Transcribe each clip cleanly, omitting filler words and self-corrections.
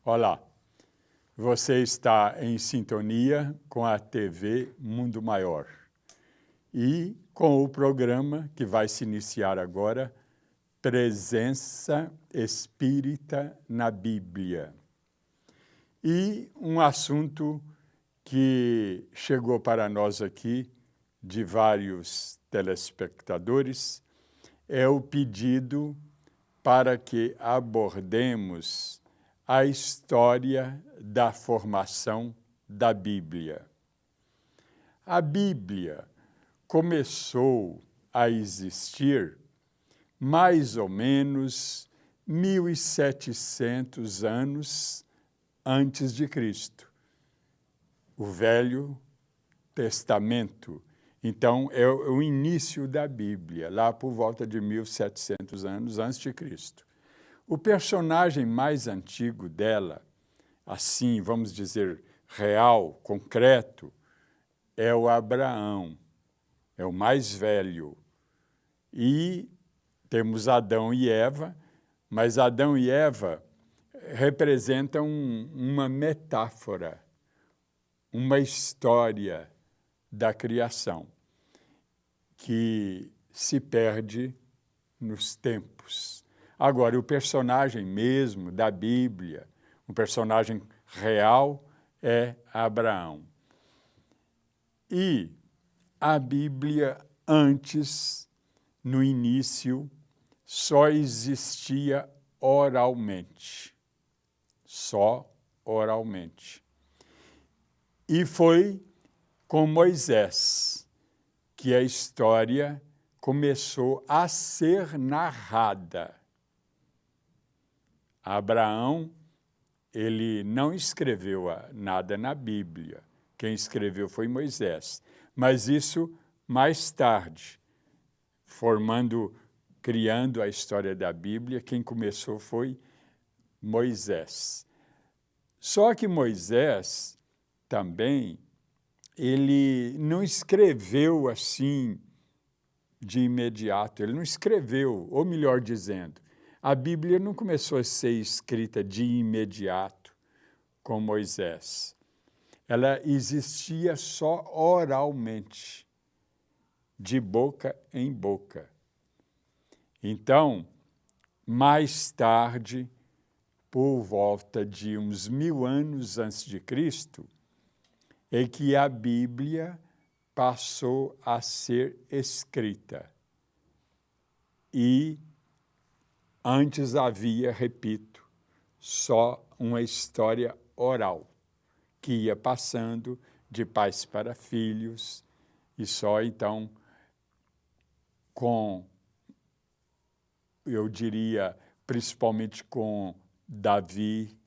Olá, você está em sintonia com a TV Mundo Maior e com o programa que vai se iniciar agora, Presença Espírita na Bíblia. E um assunto que chegou para nós aqui de vários telespectadores é o pedido para que abordemos a história da formação da Bíblia. A Bíblia começou a existir mais ou menos 1700 anos antes de Cristo. O Velho Testamento, então, é o início da Bíblia, lá por volta de 1700 anos antes de Cristo. O personagem mais antigo dela, assim, vamos dizer, real, concreto, é o Abraão, é o mais velho. E temos Adão e Eva, mas Adão e Eva representam uma metáfora, uma história da criação que se perde nos tempos. Agora, o personagem mesmo da Bíblia, um personagem real, é Abraão. E a Bíblia, antes, no início, só existia oralmente. Só oralmente. E foi com Moisés que a história começou a ser narrada. Abraão, ele não escreveu nada na Bíblia. Quem escreveu foi Moisés. Mas isso mais tarde, criando a história da Bíblia, quem começou foi Moisés. Só que Moisés também, ele não escreveu assim de imediato, ele não escreveu, ou melhor dizendo, a Bíblia não começou a ser escrita de imediato com Moisés. Ela existia só oralmente, de boca em boca. Então, mais tarde, por volta de uns 1000 anos antes de Cristo, é que a Bíblia passou a ser escrita. E antes havia, repito, só uma história oral, que ia passando de pais para filhos, e só então eu diria, principalmente com Davi,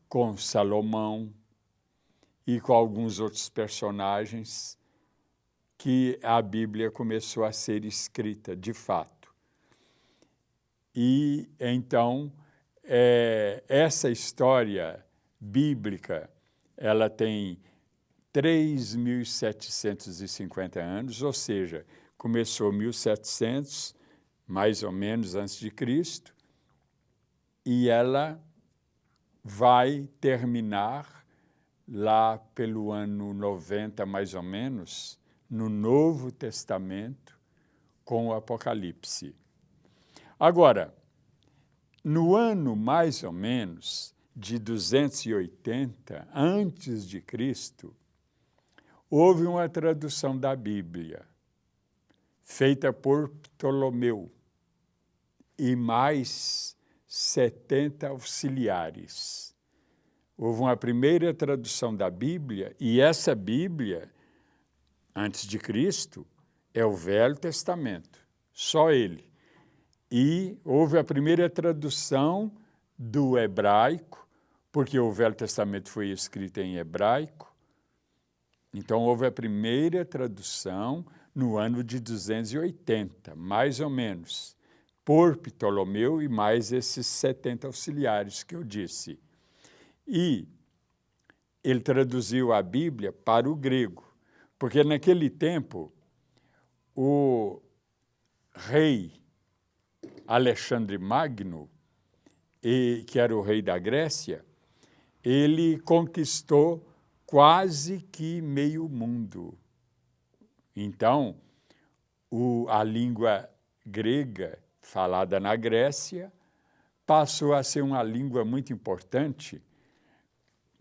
com Salomão e com alguns outros personagens, que a Bíblia começou a ser escrita, de fato. E, então, essa história bíblica, ela tem 3.750 anos, ou seja, começou 1700, mais ou menos, antes de Cristo, e ela vai terminar lá pelo ano 90, mais ou menos, no Novo Testamento, com o Apocalipse. Agora, no ano mais ou menos de 280 antes de Cristo, houve uma tradução da Bíblia, feita por Ptolomeu, e mais 70 auxiliares. Houve uma primeira tradução da Bíblia, e essa Bíblia, antes de Cristo, é o Velho Testamento, só ele. E houve a primeira tradução do hebraico, porque o Velho Testamento foi escrito em hebraico. Então, houve a primeira tradução no ano de 280, mais ou menos, por Ptolomeu e mais esses 70 auxiliares que eu disse. E ele traduziu a Bíblia para o grego, porque naquele tempo o rei Alexandre Magno, que era o rei da Grécia, ele conquistou quase que meio mundo. Então, a língua grega, falada na Grécia, passou a ser uma língua muito importante,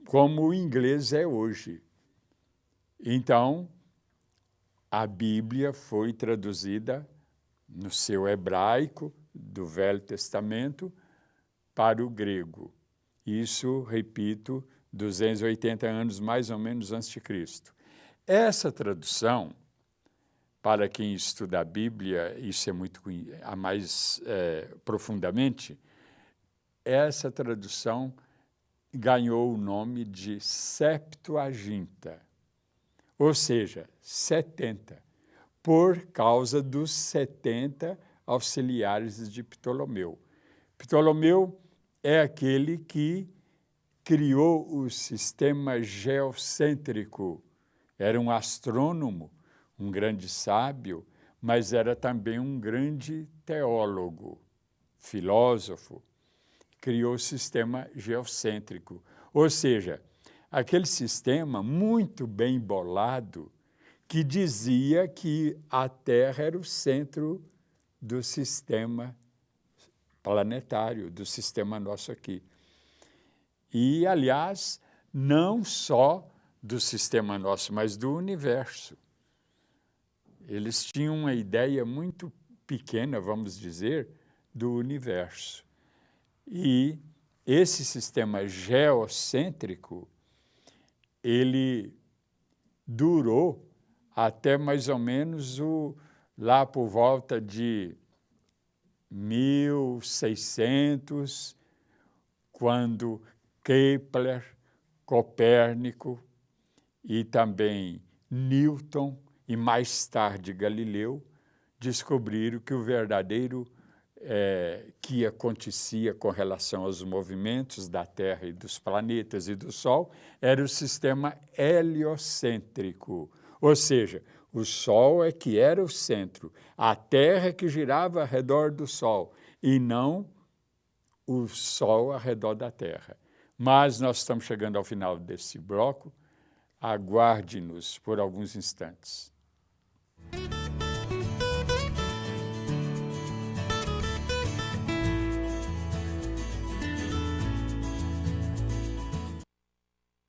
como o inglês é hoje. Então, a Bíblia foi traduzida no seu hebraico, do Velho Testamento, para o grego. Isso, repito, 280 anos mais ou menos antes de Cristo. Essa tradução, para quem estuda a Bíblia, isso é muito a mais profundamente, essa tradução ganhou o nome de Septuaginta, ou seja, 70, por causa dos 70 auxiliares de Ptolomeu. Ptolomeu é aquele que criou o sistema geocêntrico. Era um astrônomo, um grande sábio, mas era também um grande teólogo, filósofo. Criou o sistema geocêntrico, ou seja, aquele sistema muito bem bolado que dizia que a Terra era o centro do sistema planetário, do sistema nosso aqui. E, aliás, não só do sistema nosso, mas do universo. Eles tinham uma ideia muito pequena, vamos dizer, do universo. E esse sistema geocêntrico, ele durou até mais ou menos lá por volta de 1600, quando Kepler, Copérnico e também Newton e mais tarde Galileu descobriram que o verdadeiro que acontecia com relação aos movimentos da Terra e dos planetas e do Sol era o sistema heliocêntrico, ou seja, o Sol é que era o centro, a Terra que girava ao redor do Sol e não o Sol ao redor da Terra. Mas nós estamos chegando ao final desse bloco, aguarde-nos por alguns instantes.